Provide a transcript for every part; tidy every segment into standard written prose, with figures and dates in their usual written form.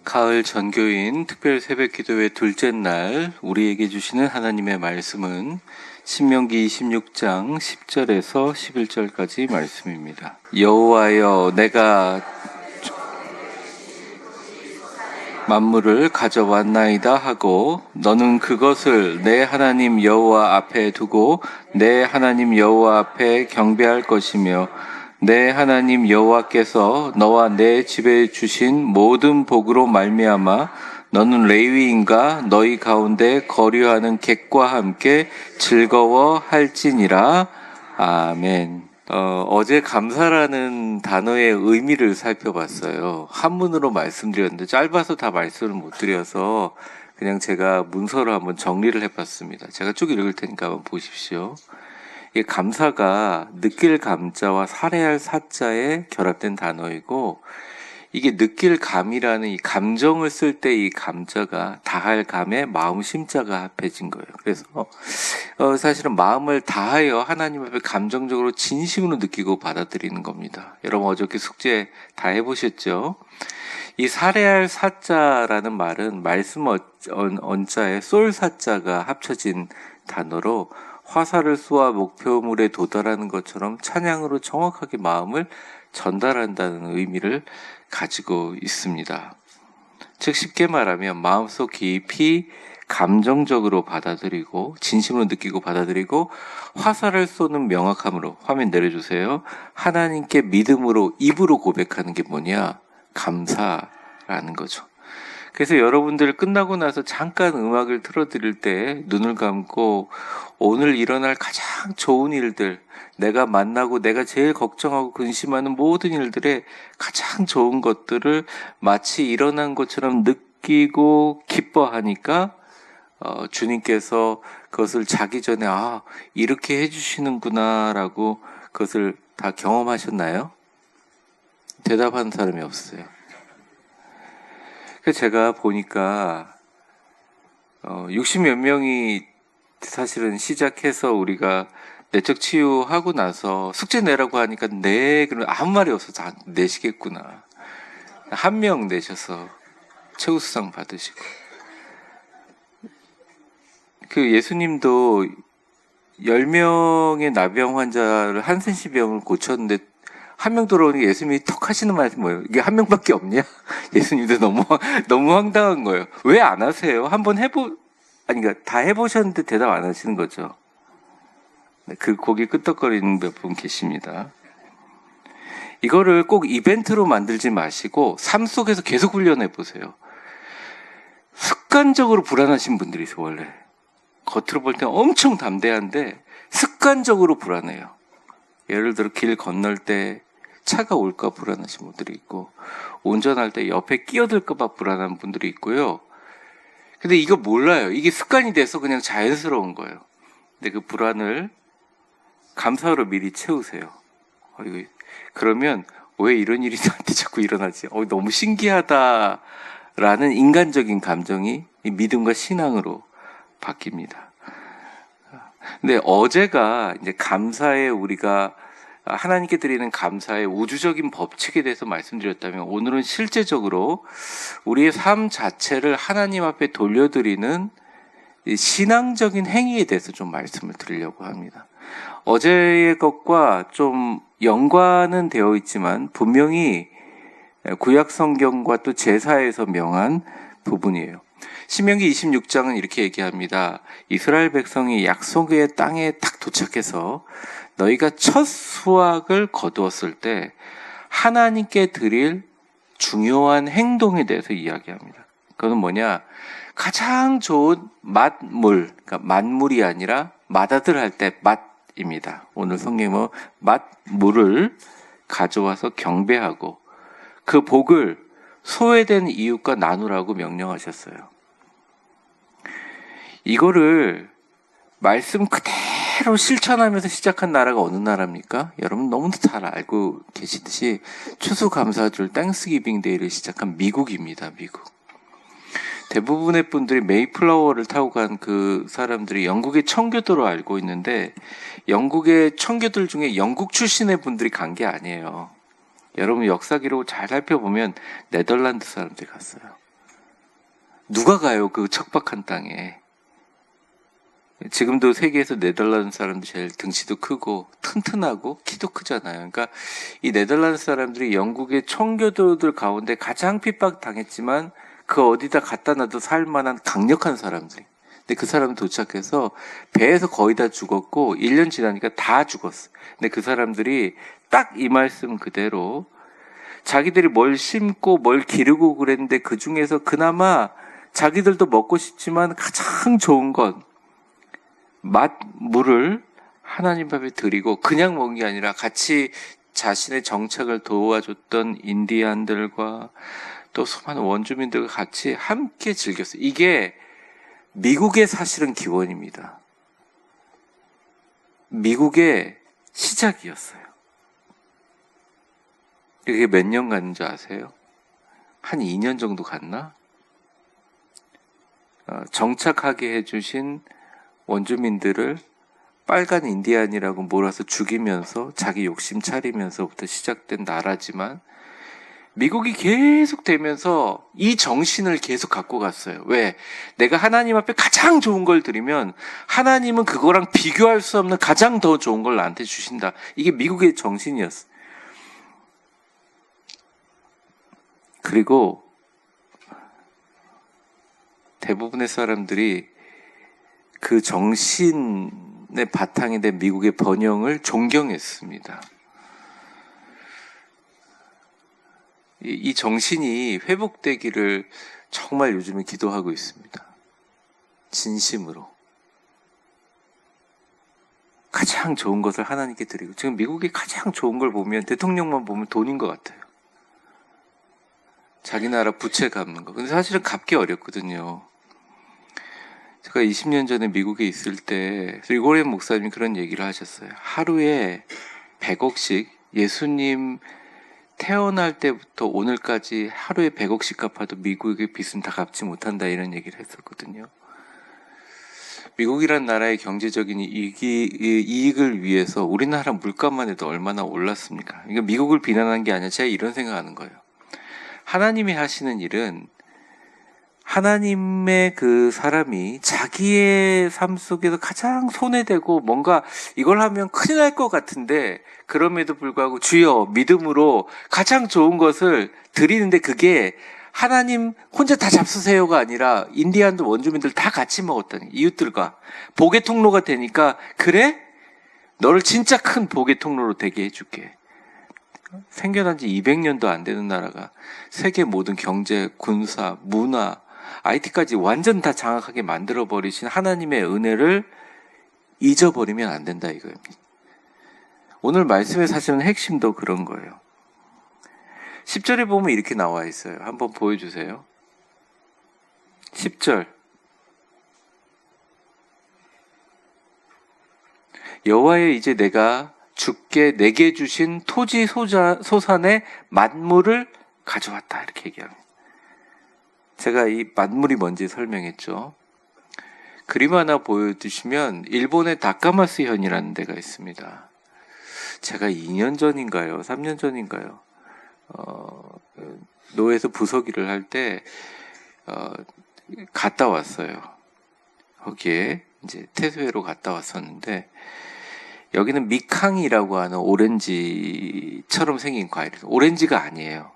가을 전교인 특별 새벽 기도회 둘째 날 우리에게 주시는 하나님의 말씀은 신명기 26장 10절에서 11절까지 말씀입니다. 여호와여, 내가 만물을 가져왔나이다 하고 너는 그것을 내 하나님 여호와 앞에 두고 내 하나님 여호와 앞에 경배할 것이며 내 하나님 여호와께서 너와 내 집에 주신 모든 복으로 말미암아 너는 레위인과 너희 가운데 거류하는 객과 함께 즐거워할지니라. 아멘. 어제 감사라는 단어의 의미를 살펴봤어요. 한문으로 말씀드렸는데 짧아서 다 말씀을 못 드려서 그냥 제가 문서로 한번 정리를 해봤습니다. 제가 쭉 읽을 테니까 한번 보십시오. 이 감사가 느낄 감자와 살해할 사자에 결합된 단어이고, 이게 느낄 감이라는 이 감정을 쓸 때 이 감자가 다할 감에 마음 심자가 합해진 거예요. 그래서 사실은 마음을 다하여 하나님 앞에 감정적으로 진심으로 느끼고 받아들이는 겁니다. 여러분 어저께 숙제 다 해보셨죠? 이 살해할 사자라는 말은 말씀 언자에 쏠 사자가 합쳐진 단어로 화살을 쏘아 목표물에 도달하는 것처럼 찬양으로 정확하게 마음을 전달한다는 의미를 가지고 있습니다. 즉 쉽게 말하면 마음속 깊이 감정적으로 받아들이고 진심으로 느끼고 받아들이고 화살을 쏘는 명확함으로, 화면 내려주세요, 하나님께 믿음으로 입으로 고백하는 게 뭐냐? 감사라는 거죠. 그래서 여러분들 끝나고 나서 잠깐 음악을 틀어드릴 때 눈을 감고 오늘 일어날 가장 좋은 일들, 내가 만나고 내가 제일 걱정하고 근심하는 모든 일들의 가장 좋은 것들을 마치 일어난 것처럼 느끼고 기뻐하니까 주님께서 그것을 자기 전에 이렇게 해주시는구나 라고 그것을 다 경험하셨나요? 대답하는 사람이 없어요. 제가 보니까 60몇 명이 사실은 시작해서 우리가 내적 치유하고 나서 숙제 내라고 하니까 그럼 아무 말이 없어서 다 내시겠구나. 한 명 내셔서 최우수상 받으시고, 그 예수님도 10명의 나병 환자를 한센시병을 고쳤는데 한 명 돌아오니까 예수님이 턱 하시는 말씀이 뭐예요? 이게 한 명밖에 없냐? 예수님도 너무 황당한 거예요. 왜 안 하세요? 한번 그러니까 다 해보셨는데 대답 안 하시는 거죠. 그 고개 끄덕거리는 몇 분 계십니다. 이거를 꼭 이벤트로 만들지 마시고 삶 속에서 계속 훈련해 보세요. 습관적으로 불안하신 분들이 있어요, 원래. 겉으로 볼 때는 엄청 담대한데 습관적으로 불안해요. 예를 들어 길 건널 때 차가 올까 불안하신 분들이 있고, 운전할 때 옆에 끼어들까 봐 불안한 분들이 있고요. 근데 이거 몰라요. 이게 습관이 돼서 그냥 자연스러운 거예요. 근데 그 불안을 감사로 미리 채우세요. 그러면 왜 이런 일이 나한테 자꾸 일어나지? 너무 신기하다라는 인간적인 감정이 믿음과 신앙으로 바뀝니다. 근데 어제가 이제 감사의 우리가 하나님께 드리는 감사의 우주적인 법칙에 대해서 말씀드렸다면, 오늘은 실제적으로 우리의 삶 자체를 하나님 앞에 돌려드리는 신앙적인 행위에 대해서 좀 말씀을 드리려고 합니다. 어제의 것과 좀 연관은 되어 있지만 분명히 구약 성경과 또 제사에서 명한 부분이에요. 신명기 26장은 이렇게 얘기합니다. 이스라엘 백성이 약속의 땅에 딱 도착해서 너희가 첫 수확을 거두었을 때 하나님께 드릴 중요한 행동에 대해서 이야기합니다. 그건 뭐냐? 가장 좋은 맛물, 그러니까 만물이 아니라 맛아들 할 때 맛입니다. 오늘 성경은 맛물을 가져와서 경배하고 그 복을 소외된 이웃과 나누라고 명령하셨어요. 이거를 말씀 그대로 실천하면서 시작한 나라가 어느 나라입니까? 여러분 너무도 잘 알고 계시듯이 추수감사절 땡스기빙 데이를 시작한 미국입니다. 미국. 대부분의 분들이 메이플라워를 타고 간 그 사람들이 영국의 청교도로 알고 있는데, 영국의 청교도들 중에 영국 출신의 분들이 간 게 아니에요. 여러분 역사 기록을 잘 살펴보면 네덜란드 사람들이 갔어요. 누가 가요? 그 척박한 땅에. 지금도 세계에서 네덜란드 사람들이 제일 등치도 크고 튼튼하고 키도 크잖아요. 그러니까 이 네덜란드 사람들이 영국의 청교도들 가운데 가장 핍박당했지만 그 어디다 갖다 놔도 살만한 강력한 사람들이. 근데 그 사람 도착해서 배에서 거의 다 죽었고 1년 지나니까 다 죽었어. 근데 그 사람들이 딱 이 말씀 그대로 자기들이 뭘 심고 뭘 기르고 그랬는데 그 중에서 그나마 자기들도 먹고 싶지만 가장 좋은 것 물을 하나님 앞에 드리고 그냥 먹은 게 아니라 같이 자신의 정착을 도와줬던 인디안들과 또 수많은 원주민들과 같이 함께 즐겼어요. 이게 미국의 사실은 기원입니다. 미국의 시작이었어요. 이게 몇 년 갔는지 아세요? 한 2년 정도 갔나? 정착하게 해주신 원주민들을 빨간 인디안이라고 몰아서 죽이면서 자기 욕심 차리면서부터 시작된 나라지만 미국이 계속 되면서 이 정신을 계속 갖고 갔어요. 왜? 내가 하나님 앞에 가장 좋은 걸 드리면 하나님은 그거랑 비교할 수 없는 가장 더 좋은 걸 나한테 주신다. 이게 미국의 정신이었어요. 그리고 대부분의 사람들이 그 정신의 바탕이 된 미국의 번영을 존경했습니다. 이 정신이 회복되기를 정말 요즘에 기도하고 있습니다. 진심으로. 가장 좋은 것을 하나님께 드리고, 지금 미국이 가장 좋은 걸 보면 대통령만 보면 돈인 것 같아요. 자기 나라 부채 갚는 거. 근데 사실은 갚기 어렵거든요. 제가 20년 전에 미국에 있을 때 리고렌 목사님이 그런 얘기를 하셨어요. 하루에 100억씩 예수님 태어날 때부터 오늘까지 하루에 100억씩 갚아도 미국의 빚은 다 갚지 못한다 이런 얘기를 했었거든요. 미국이란 나라의 경제적인 이익을 위해서 우리나라 물가만 해도 얼마나 올랐습니까? 이거 미국을 비난한 게 아니라 제가 이런 생각하는 거예요. 하나님이 하시는 일은 하나님의 그 사람이 자기의 삶 속에서 가장 손에 대고 뭔가 이걸 하면 큰일 날 것 같은데 그럼에도 불구하고 주여 믿음으로 가장 좋은 것을 드리는데 그게 하나님 혼자 다 잡수세요가 아니라 인디안들 원주민들 다 같이 먹었다니 이웃들과 복의 통로가 되니까 그래? 너를 진짜 큰 복의 통로로 되게 해줄게. 생겨난 지 200년도 안 되는 나라가 세계 모든 경제, 군사, 문화, IT까지 완전 다 장악하게 만들어버리신 하나님의 은혜를 잊어버리면 안 된다 이거입니다. 오늘 말씀의 사실은 핵심도 그런 거예요. 10절에 보면 이렇게 나와 있어요. 한번 보여주세요. 10절. 여호와여 이제 내가 주께 내게 주신 토지 소산의 만물을 가져왔다 이렇게 얘기합니다. 제가 이 만물이 뭔지 설명했죠. 그림 하나 보여주시면 일본의 다카마스 현이라는 데가 있습니다. 제가 2년 전인가요? 3년 전인가요? 노에서 부서기를 할 때 갔다 왔어요. 거기에 이제 태수회로 갔다 왔었는데 여기는 미캉이라고 하는 오렌지처럼 생긴 과일이에요. 오렌지가 아니에요.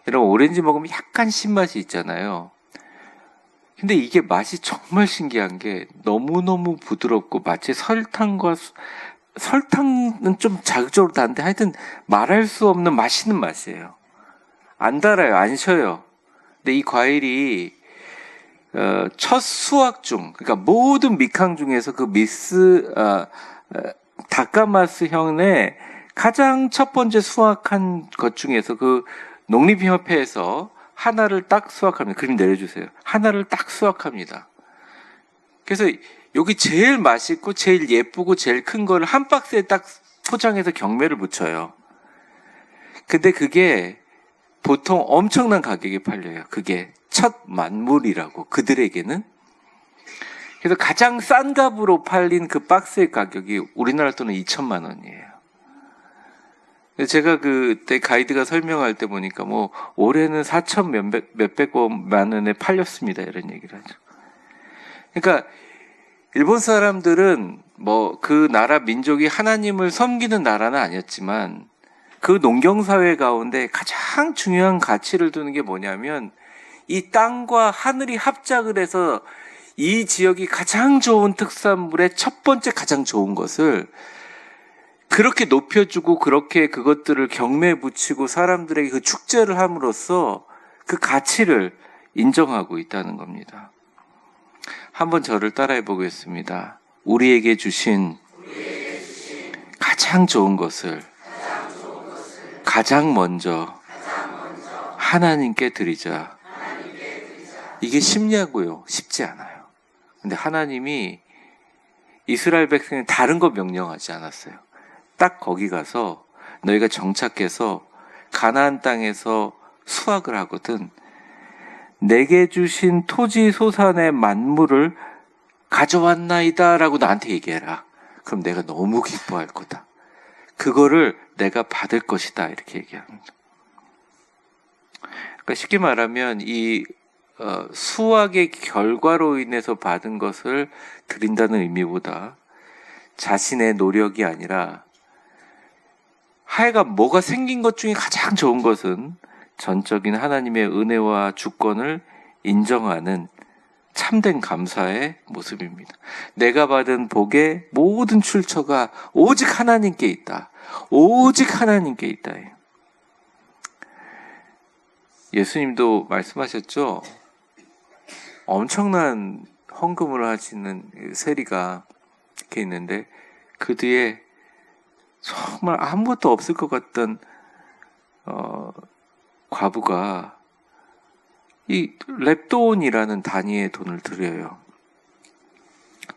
여러분 오렌지 먹으면 약간 신맛이 있잖아요. 근데 이게 맛이 정말 신기한 게 너무너무 부드럽고 마치 설탕은 좀 자극적으로 다른데 하여튼 말할 수 없는 맛있는 맛이에요. 안 달아요. 안 셔요. 근데 이 과일이 첫 수확 중 그러니까 모든 미캉 중에서 그 다카마스 형의 가장 첫 번째 수확한 것 중에서 그 농림협회에서 하나를 딱 수확합니다. 그림 내려주세요. 하나를 딱 수확합니다. 그래서 여기 제일 맛있고 제일 예쁘고 제일 큰 거를 한 박스에 딱 포장해서 경매를 붙여요. 근데 그게 보통 엄청난 가격에 팔려요. 그게 첫 만물이라고 그들에게는. 그래서 가장 싼 값으로 팔린 그 박스의 가격이 우리나라 돈은 2천만 원이에요. 제가 그때 가이드가 설명할 때 보니까 뭐 올해는 4천 몇백만 원에 팔렸습니다 이런 얘기를 하죠. 그러니까 일본 사람들은 뭐 그 나라 민족이 하나님을 섬기는 나라는 아니었지만 그 농경사회 가운데 가장 중요한 가치를 두는 게 뭐냐면 이 땅과 하늘이 합작을 해서 이 지역이 가장 좋은 특산물의 첫 번째 가장 좋은 것을 그렇게 높여주고 그렇게 그것들을 경매에 붙이고 사람들에게 그 축제를 함으로써 그 가치를 인정하고 있다는 겁니다. 한번 저를 따라해 보겠습니다. 우리에게 주신 가장 좋은 것을 가장 먼저 하나님께 드리자. 이게 쉽냐고요? 쉽지 않아요. 근데 하나님이 이스라엘 백성에 다른 거 명령하지 않았어요. 딱 거기 가서 너희가 정착해서 가나안 땅에서 수확을 하거든 내게 주신 토지 소산의 만물을 가져왔나이다 라고 나한테 얘기해라. 그럼 내가 너무 기뻐할 거다. 그거를 내가 받을 것이다 이렇게 얘기합니다. 그러니까 쉽게 말하면 이 수확의 결과로 인해서 받은 것을 드린다는 의미보다 자신의 노력이 아니라 하여간 뭐가 생긴 것 중에 가장 좋은 것은 전적인 하나님의 은혜와 주권을 인정하는 참된 감사의 모습입니다. 내가 받은 복의 모든 출처가 오직 하나님께 있다. 오직 하나님께 있다. 예수님도 말씀하셨죠. 엄청난 헌금을 하시는 세리가 이렇게 있는데 그 뒤에 정말 아무것도 없을 것 같던 과부가 이 렙돈이라는 단위의 돈을 드려요.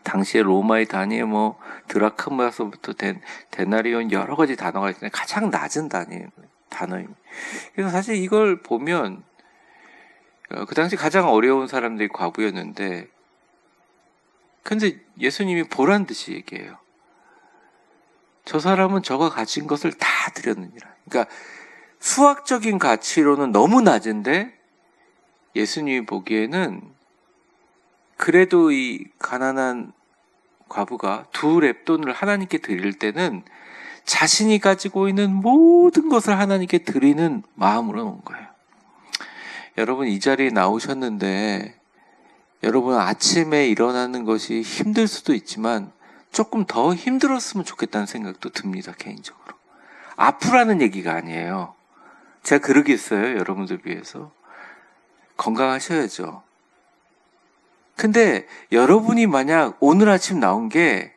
당시에 로마의 단위에 뭐 드라크마서부터 데나리온 여러 가지 단어가 있는데 가장 낮은 단어입니다. 그래서 사실 이걸 보면 그 당시 가장 어려운 사람들이 과부였는데 근데 예수님이 보란 듯이 얘기해요. 저 사람은 저가 가진 것을 다 드렸느니라. 그러니까 수학적인 가치로는 너무 낮은데 예수님이 보기에는 그래도 이 가난한 과부가 두 렙돈을 하나님께 드릴 때는 자신이 가지고 있는 모든 것을 하나님께 드리는 마음으로 온 거예요. 여러분 이 자리에 나오셨는데 여러분 아침에 일어나는 것이 힘들 수도 있지만 조금 더 힘들었으면 좋겠다는 생각도 듭니다. 개인적으로. 아프라는 얘기가 아니에요. 제가 그러겠어요. 여러분들 위해서. 건강하셔야죠. 근데 여러분이 만약 오늘 아침 나온 게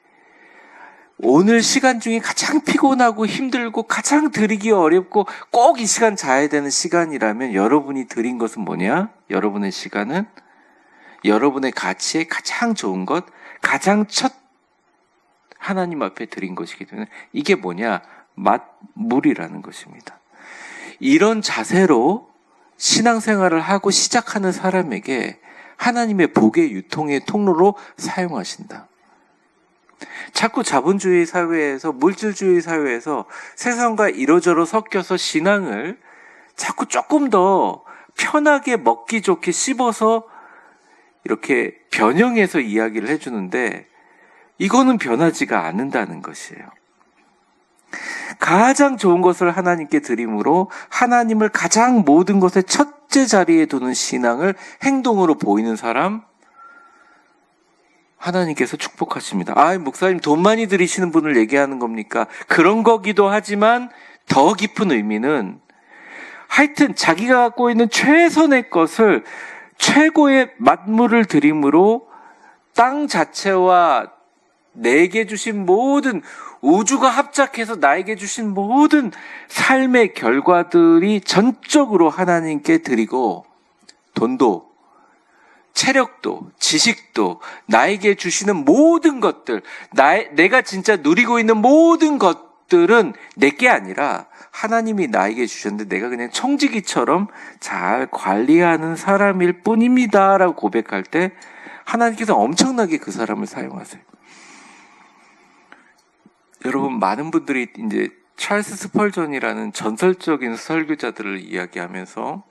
오늘 시간 중에 가장 피곤하고 힘들고 가장 드리기 어렵고 꼭 이 시간 자야 되는 시간이라면 여러분이 드린 것은 뭐냐? 여러분의 시간은 여러분의 가치에 가장 좋은 것, 가장 첫 하나님 앞에 드린 것이기 때문에 이게 뭐냐? 만물이라는 것입니다. 이런 자세로 신앙생활을 하고 시작하는 사람에게 하나님의 복의 유통의 통로로 사용하신다. 자꾸 자본주의 사회에서 물질주의 사회에서 세상과 이러저러 섞여서 신앙을 자꾸 조금 더 편하게 먹기 좋게 씹어서 이렇게 변형해서 이야기를 해주는데 이거는 변하지가 않는다는 것이에요. 가장 좋은 것을 하나님께 드림으로 하나님을 가장 모든 것의 첫째 자리에 두는 신앙을 행동으로 보이는 사람 하나님께서 축복하십니다. 목사님 돈 많이 들이시는 분을 얘기하는 겁니까? 그런 거기도 하지만 더 깊은 의미는 하여튼 자기가 갖고 있는 최선의 것을 최고의 만물을 드림으로 땅 자체와 내게 주신 모든 우주가 합작해서 나에게 주신 모든 삶의 결과들이 전적으로 하나님께 드리고 돈도 체력도 지식도 나에게 주시는 모든 것들 내가 진짜 누리고 있는 모든 것들은 내게 아니라 하나님이 나에게 주셨는데 내가 그냥 청지기처럼 잘 관리하는 사람일 뿐입니다 라고 고백할 때 하나님께서 엄청나게 그 사람을 사용하세요. 여러분 많은 분들이 이제 찰스 스펄전이라는 전설적인 설교자들을 이야기하면서,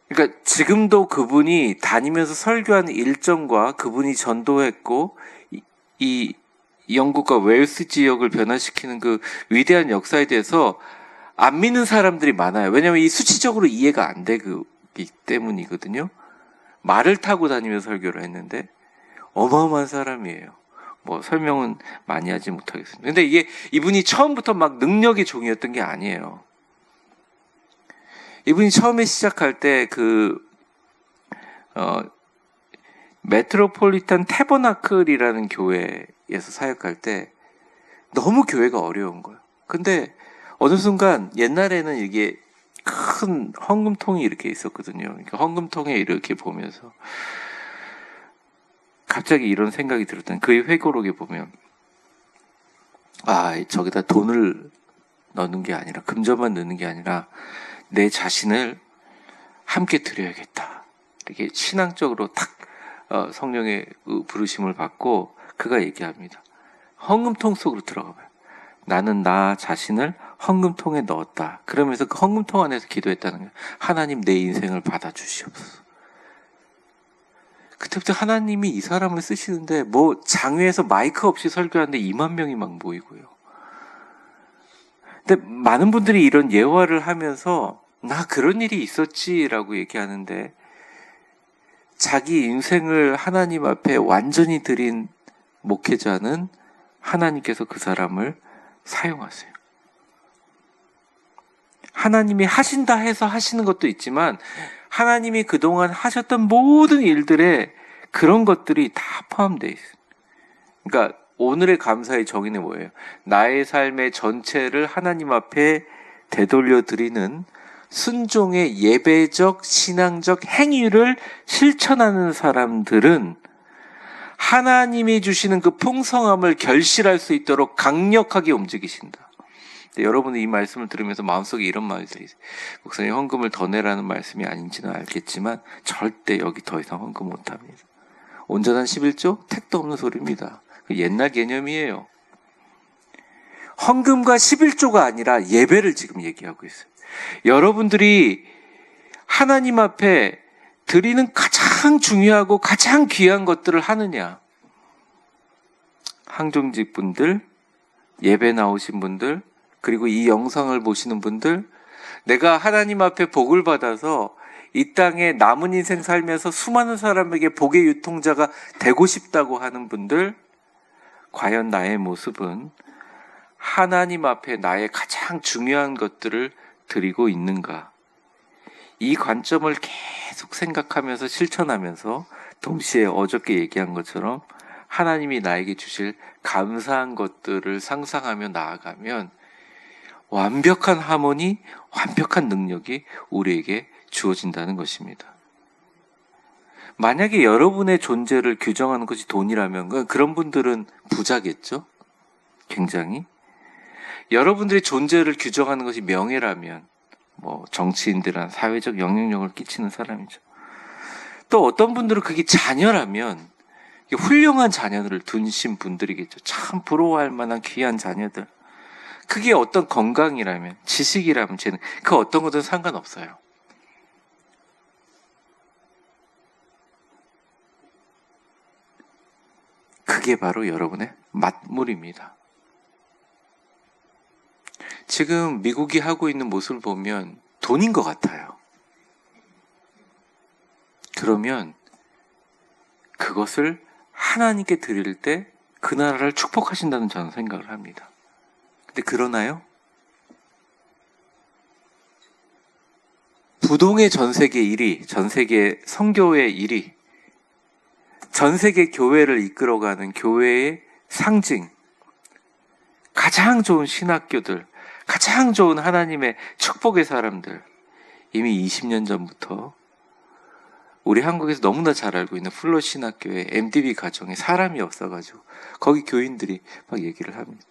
그러니까 지금도 그분이 다니면서 설교하는 일정과 그분이 전도했고 이 영국과 웨일스 지역을 변화시키는 그 위대한 역사에 대해서 안 믿는 사람들이 많아요. 왜냐하면 이 수치적으로 이해가 안 되기 때문이거든요. 말을 타고 다니면서 설교를 했는데 어마어마한 사람이에요. 뭐 설명은 많이 하지 못하겠습니다. 근데 이분이 처음부터 막 능력의 종이었던 게 아니에요. 이분이 처음에 시작할 때 메트로폴리탄 태버나클이라는 교회에서 사역할 때 너무 교회가 어려운 거예요. 근데 어느 순간 옛날에는 이게 큰 헌금통이 이렇게 있었거든요. 그러니까 헌금통에 이렇게 보면서 갑자기 이런 생각이 들었던, 그의 회고록에 보면 저기다 돈을 넣는 게 아니라, 금전만 넣는 게 아니라 내 자신을 함께 드려야겠다. 이렇게 신앙적으로 탁 성령의 부르심을 받고 그가 얘기합니다. 헌금통 속으로 들어가 봐요. 나는 나 자신을 헌금통에 넣었다. 그러면서 그 헌금통 안에서 기도했다는 거예요. 하나님, 내 인생을 받아주시옵소서. 그때부터 하나님이 이 사람을 쓰시는데, 뭐 장외에서 마이크 없이 설교하는데 2만 명이 막 모이고요. 근데 많은 분들이 이런 예화를 하면서 나 그런 일이 있었지라고 얘기하는데, 자기 인생을 하나님 앞에 완전히 드린 목회자는 하나님께서 그 사람을 사용하세요. 하나님이 하신다 해서 하시는 것도 있지만 하나님이 그동안 하셨던 모든 일들에 그런 것들이 다 포함되어 있어요. 그러니까 오늘의 감사의 정의는 뭐예요? 나의 삶의 전체를 하나님 앞에 되돌려 드리는 순종의 예배적, 신앙적 행위를 실천하는 사람들은 하나님이 주시는 그 풍성함을 결실할 수 있도록 강력하게 움직이신다. 여러분이 이 말씀을 들으면서 마음속에 이런 말들이 있어요. 목사님, 헌금을 더 내라는 말씀이 아닌지는 알겠지만 절대 여기 더 이상 헌금 못합니다. 온전한 11조? 택도 없는 소리입니다. 옛날 개념이에요. 헌금과 11조가 아니라 예배를 지금 얘기하고 있어요. 여러분들이 하나님 앞에 드리는 가장 중요하고 가장 귀한 것들을 하느냐? 항종직 분들, 예배 나오신 분들, 그리고 이 영상을 보시는 분들, 내가 하나님 앞에 복을 받아서 이 땅에 남은 인생 살면서 수많은 사람에게 복의 유통자가 되고 싶다고 하는 분들, 과연 나의 모습은 하나님 앞에 나의 가장 중요한 것들을 드리고 있는가? 이 관점을 계속 생각하면서 실천하면서 동시에 어저께 얘기한 것처럼 하나님이 나에게 주실 감사한 것들을 상상하며 나아가면 완벽한 하모니, 완벽한 능력이 우리에게 주어진다는 것입니다. 만약에 여러분의 존재를 규정하는 것이 돈이라면 그런 분들은 부자겠죠? 굉장히. 여러분들의 존재를 규정하는 것이 명예라면 뭐 정치인들은 사회적 영향력을 끼치는 사람이죠. 또 어떤 분들은 그게 자녀라면 훌륭한 자녀들을 두신 분들이겠죠. 참 부러워할 만한 귀한 자녀들. 그게 어떤 건강이라면, 지식이라면, 그 어떤 것든 상관없어요. 그게 바로 여러분의 맞물입니다. 지금 미국이 하고 있는 모습을 보면 돈인 것 같아요. 그러면 그것을 하나님께 드릴 때 그 나라를 축복하신다는 저는 생각을 합니다. 근데 그러나요? 부동의 전 세계 1위, 전 세계 선교의 1위, 전 세계 교회를 이끌어가는 교회의 상징, 가장 좋은 신학교들, 가장 좋은 하나님의 축복의 사람들, 이미 20년 전부터 우리 한국에서 너무나 잘 알고 있는 플러 신학교의 MDB 가정에 사람이 없어가지고 거기 교인들이 막 얘기를 합니다.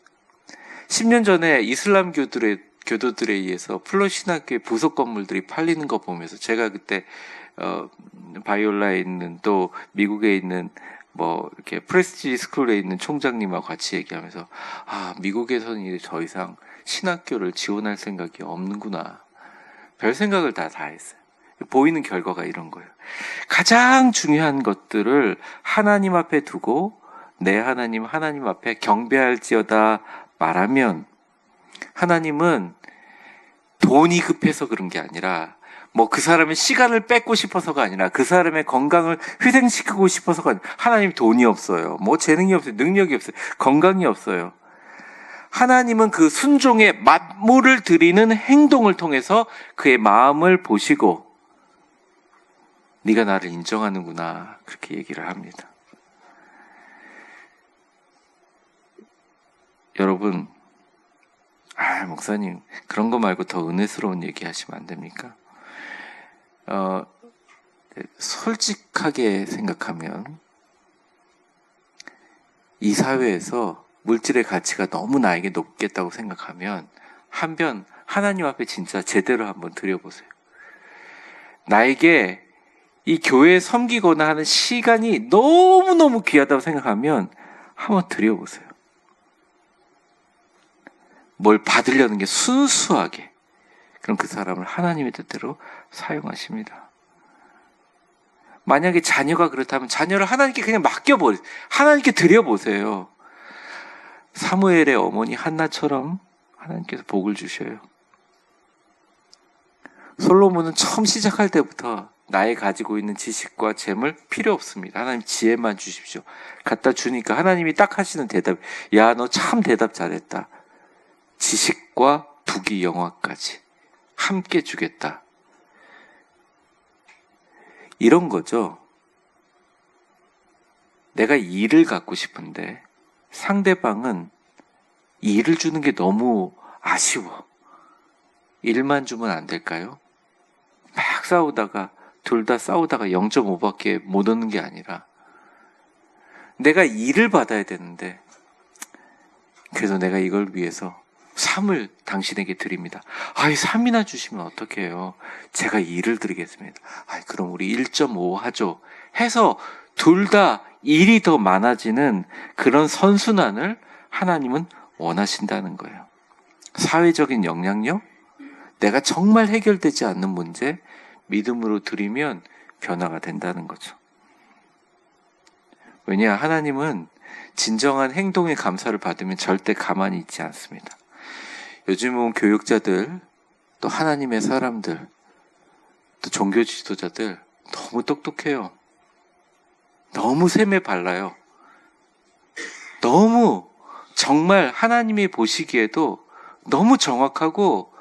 10년 전에 이슬람 교도들에 의해서 플러 신학교의 부속 건물들이 팔리는 거 보면서 제가 그때 바이올라에 있는 또 미국에 있는 뭐 이렇게 프레스티지 스쿨에 있는 총장님하고 같이 얘기하면서 미국에서는 이제 더 이상 신학교를 지원할 생각이 없는구나. 별 생각을 다 했어요. 보이는 결과가 이런 거예요. 가장 중요한 것들을 하나님 앞에 두고 내 하나님 앞에 경배할지어다 말하면 하나님은 돈이 급해서 그런 게 아니라 뭐 그 사람의 시간을 뺏고 싶어서가 아니라 그 사람의 건강을 희생시키고 싶어서가 아니라 하나님 돈이 없어요. 뭐 재능이 없어요. 능력이 없어요. 건강이 없어요. 하나님은 그 순종의 만물을 드리는 행동을 통해서 그의 마음을 보시고 네가 나를 인정하는구나 그렇게 얘기를 합니다. 여러분, 목사님 그런 거 말고 더 은혜스러운 얘기 하시면 안 됩니까? 솔직하게 생각하면 이 사회에서 물질의 가치가 너무 나에게 높겠다고 생각하면 한편 하나님 앞에 진짜 제대로 한번 드려보세요. 나에게 이 교회에 섬기거나 하는 시간이 너무너무 귀하다고 생각하면 한번 드려보세요. 뭘 받으려는 게 순수하게. 그럼 그 사람을 하나님의 뜻대로 사용하십니다. 만약에 자녀가 그렇다면 자녀를 하나님께 그냥 맡겨버리세요. 하나님께 드려보세요. 사무엘의 어머니 한나처럼 하나님께서 복을 주셔요. 솔로몬은 처음 시작할 때부터 나의 가지고 있는 지식과 재물 필요 없습니다. 하나님 지혜만 주십시오. 갖다 주니까 하나님이 딱 하시는 대답. 야, 너 참 대답 잘했다. 지식과 부귀 영화까지 함께 주겠다. 이런 거죠. 내가 일을 갖고 싶은데 상대방은 일을 주는 게 너무 아쉬워. 일만 주면 안 될까요? 막 싸우다가 둘 다 싸우다가 0.5밖에 못 얻는 게 아니라 내가 일을 받아야 되는데 그래서 내가 이걸 위해서 3을 당신에게 드립니다. 3이나 주시면 어떡해요? 제가 2를 드리겠습니다. 그럼 우리 1.5 하죠. 해서 둘 다 일이 더 많아지는 그런 선순환을 하나님은 원하신다는 거예요. 사회적인 영향력, 내가 정말 해결되지 않는 문제, 믿음으로 드리면 변화가 된다는 거죠. 왜냐, 하나님은 진정한 행동의 감사를 받으면 절대 가만히 있지 않습니다. 요즘은 교육자들, 또 하나님의 사람들, 또 종교 지도자들 너무 똑똑해요. 너무 셈에 발라요. 너무 정말 하나님이 보시기에도 너무 정확하고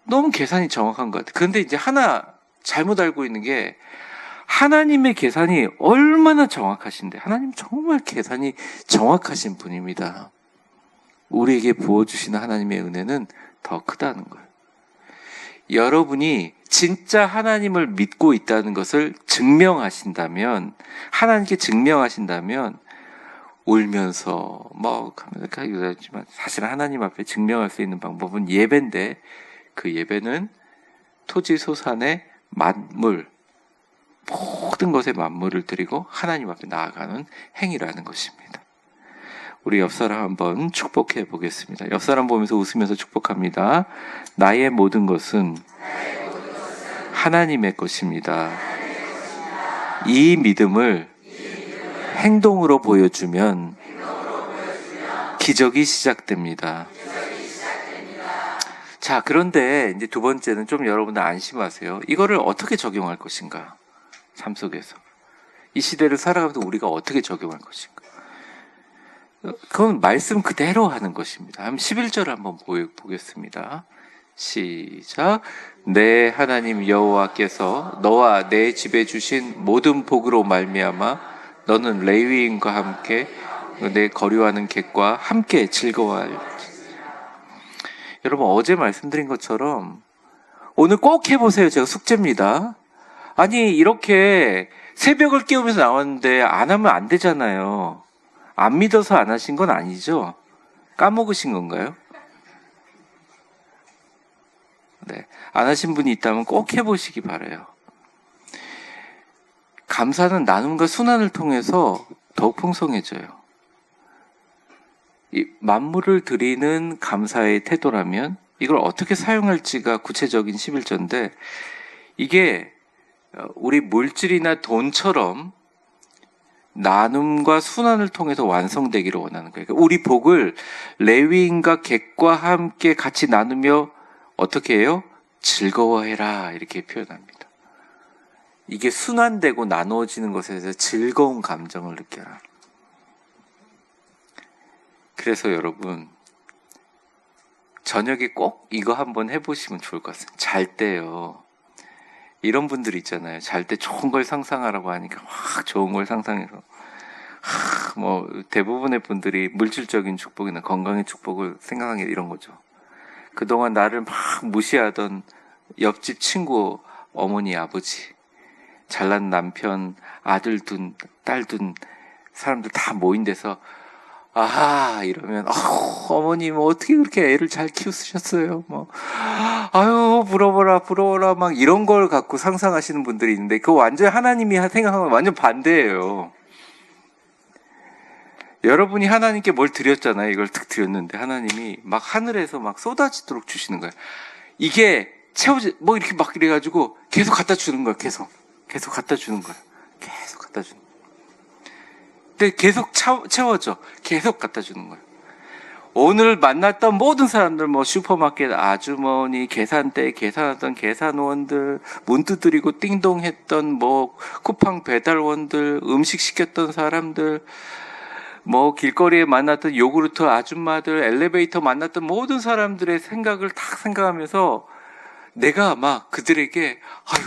너무 계산이 정확한 것 같아요. 그런데 이제 하나 잘못 알고 있는 게 하나님의 계산이 얼마나 정확하신데 하나님 정말 계산이 정확하신 분입니다. 우리에게 부어주시는 하나님의 은혜는 더 크다는 거예요. 여러분이 진짜 하나님을 믿고 있다는 것을 증명하신다면, 하나님께 증명하신다면 울면서 뭐 하지만 사실 하나님 앞에 증명할 수 있는 방법은 예배인데 그 예배는 토지소산의 만물, 모든 것에 만물을 드리고 하나님 앞에 나아가는 행위라는 것입니다. 우리 옆사람 한번 축복해 보겠습니다. 옆사람 보면서 웃으면서 축복합니다. 나의 모든 것은 하나님의 것입니다. 이 믿음을 행동으로 보여주면 기적이 시작됩니다. 자, 그런데 이제 두 번째는 좀 여러분들 안심하세요. 이거를 어떻게 적용할 것인가? 삶 속에서. 이 시대를 살아가면서 우리가 어떻게 적용할 것인가? 그건 말씀 그대로 하는 것입니다. 한번 11절 한번 보겠습니다. 시작. 내 하나님 여호와께서 너와 내 집에 주신 모든 복으로 말미암아 너는 레위인과 함께 내 거류하는 객과 함께 즐거워할. 여러분 어제 말씀드린 것처럼 오늘 꼭 해보세요. 제가 숙제입니다. 아니 이렇게 새벽을 깨우면서 나왔는데 안 하면 안 되잖아요. 안 믿어서 안 하신 건 아니죠? 까먹으신 건가요? 네, 안 하신 분이 있다면 꼭 해보시기 바라요. 감사는 나눔과 순환을 통해서 더욱 풍성해져요. 이 만물을 드리는 감사의 태도라면 이걸 어떻게 사용할지가 구체적인 11조인데, 이게 우리 물질이나 돈처럼 나눔과 순환을 통해서 완성되기를 원하는 거예요. 우리 복을 레위인과 객과 함께 같이 나누며 어떻게 해요? 즐거워해라, 이렇게 표현합니다. 이게 순환되고 나누어지는 것에 대해서 즐거운 감정을 느껴라. 그래서 여러분, 저녁에 꼭 이거 한번 해보시면 좋을 것 같습니다. 잘 때요. 이런 분들 있잖아요. 잘 때 좋은 걸 상상하라고 하니까 막 좋은 걸 상상해서 뭐 대부분의 분들이 물질적인 축복이나 건강의 축복을 생각하는 게 이런 거죠. 그동안 나를 막 무시하던 옆집 친구 어머니 아버지, 잘난 남편, 아들 둔, 딸 둔 사람들 다 모인 데서 아하 이러면 어머니 뭐 어떻게 그렇게 애를 잘 키우셨어요, 뭐 아유 부러워라 막 이런 걸 갖고 상상하시는 분들이 있는데, 그거 완전 하나님이 생각하면 완전 반대예요. 여러분이 하나님께 뭘 드렸잖아요. 이걸 탁 드렸는데 하나님이 막 하늘에서 막 쏟아지도록 주시는 거예요. 이게 채워지 뭐 이렇게 막 이래가지고 계속 갖다 주는 거예요. 계속 갖다 주는 거예요. 계속 갖다 주는 거예요. 근데 계속 채워져. 계속 갖다 주는 거예요. 오늘 만났던 모든 사람들, 뭐 슈퍼마켓 아주머니, 계산대 계산하던 계산원들, 문 두드리고 띵동했던 뭐 쿠팡 배달원들, 음식 시켰던 사람들, 뭐 길거리에 만났던 요구르트 아줌마들, 엘리베이터 만났던 모든 사람들의 생각을 딱 생각하면서 내가 막 그들에게 아유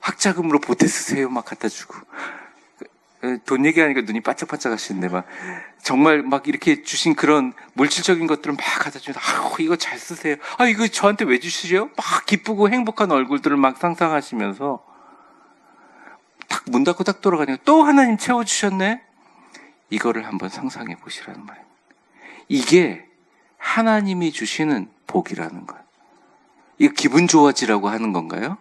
학자금으로 보태 쓰세요 막 갖다 주고, 돈 얘기하니까 눈이 반짝반짝 하시는데 막 정말 막 이렇게 주신 그런 물질적인 것들을 막 갖다 주면서 아유 이거 잘 쓰세요, 아 이거 저한테 왜 주시죠? 막 기쁘고 행복한 얼굴들을 막 상상하시면서 딱 문 닫고 딱 돌아가니까 또 하나님 채워주셨네. 이거를 한번 상상해 보시라는 말이에요. 이게 하나님이 주시는 복이라는 거예요. 이거 기분 좋아지라고 하는 건가요?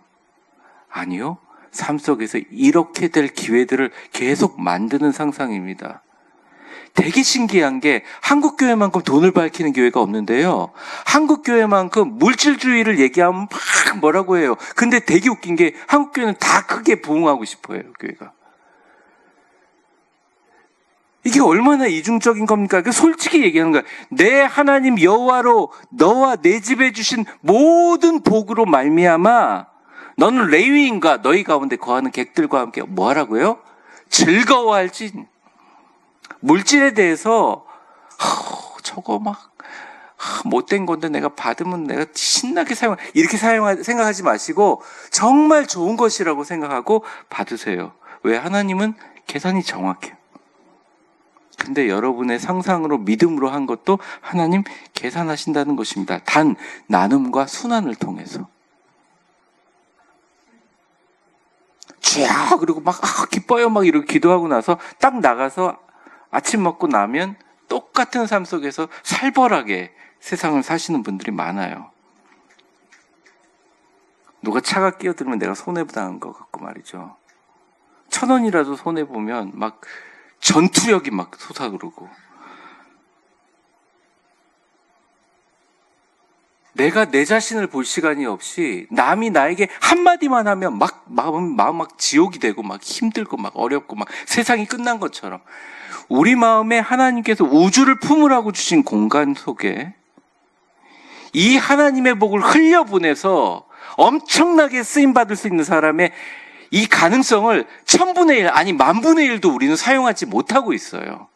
아니요. 삶 속에서 이렇게 될 기회들을 계속 만드는 상상입니다. 되게 신기한 게 한국 교회만큼 돈을 밝히는 교회가 없는데요. 한국 교회만큼 물질주의를 얘기하면 막 뭐라고 해요. 근데 되게 웃긴 게 한국 교회는 다 크게 부흥하고 싶어요. 교회가. 이게 얼마나 이중적인 겁니까? 솔직히 얘기하는 거야. 내 하나님 여호와로 너와 내 집에 주신 모든 복으로 말미암아 너는 레위인과 너희 가운데 거하는 객들과 함께 뭐 하라고요? 즐거워할지. 물질에 대해서 저거 막 못된 건데 내가 받으면 내가 신나게 이렇게 생각하지 마시고 정말 좋은 것이라고 생각하고 받으세요. 왜? 하나님은 계산이 정확해요. 근데 여러분의 상상으로 믿음으로 한 것도 하나님 계산하신다는 것입니다. 단 나눔과 순환을 통해서. 쫙 그리고 막 기뻐요 막 이렇게 기도하고 나서 딱 나가서 아침 먹고 나면 똑같은 삶 속에서 살벌하게 세상을 사시는 분들이 많아요. 누가 차가 끼어들면 내가 손해당한 것 같고 말이죠. 1,000원이라도 손해보면 막 전투력이 막 솟아오르고, 내가 내 자신을 볼 시간이 없이 남이 나에게 한마디만 하면 막 마음 막 지옥이 되고 막 힘들고 막 어렵고 막 세상이 끝난 것처럼, 우리 마음에 하나님께서 우주를 품으라고 주신 공간 속에 이 하나님의 복을 흘려보내서 엄청나게 쓰임받을 수 있는 사람의 이 가능성을 1000분의 1 아니 10,000분의 1도 우리는 사용하지 못하고 있어요.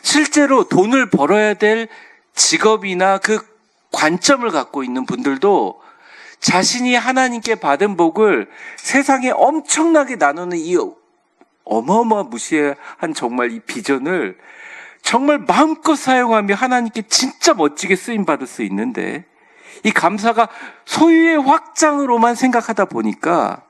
실제로 돈을 벌어야 될 직업이나 그 관점을 갖고 있는 분들도 자신이 하나님께 받은 복을 세상에 엄청나게 나누는 이 어마어마무시한 정말 이 비전을 정말 마음껏 사용하며 하나님께 진짜 멋지게 쓰임받을 수 있는데, 이 감사가 소유의 확장으로만 생각하다 보니까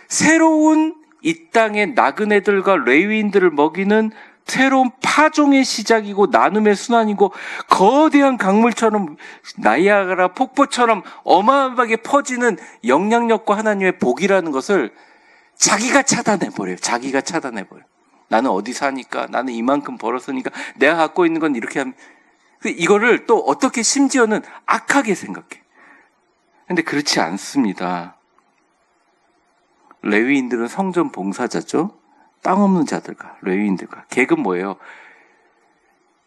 새로운 이 땅의 나그네들과 레위인들을 먹이는 새로운 파종의 시작이고 나눔의 순환이고 거대한 강물처럼 나이아가라 폭포처럼 어마어마하게 퍼지는 영향력과 하나님의 복이라는 것을 자기가 차단해버려요. 자기가 차단해버려요. 나는 어디 사니까, 나는 이만큼 벌었으니까, 내가 갖고 있는 건 이렇게 하면, 이거를 또 어떻게 심지어는 악하게 생각해. 근데 그렇지 않습니다. 레위인들은 성전 봉사자죠. 땅 없는 자들과 레위인들과. 계급 뭐예요?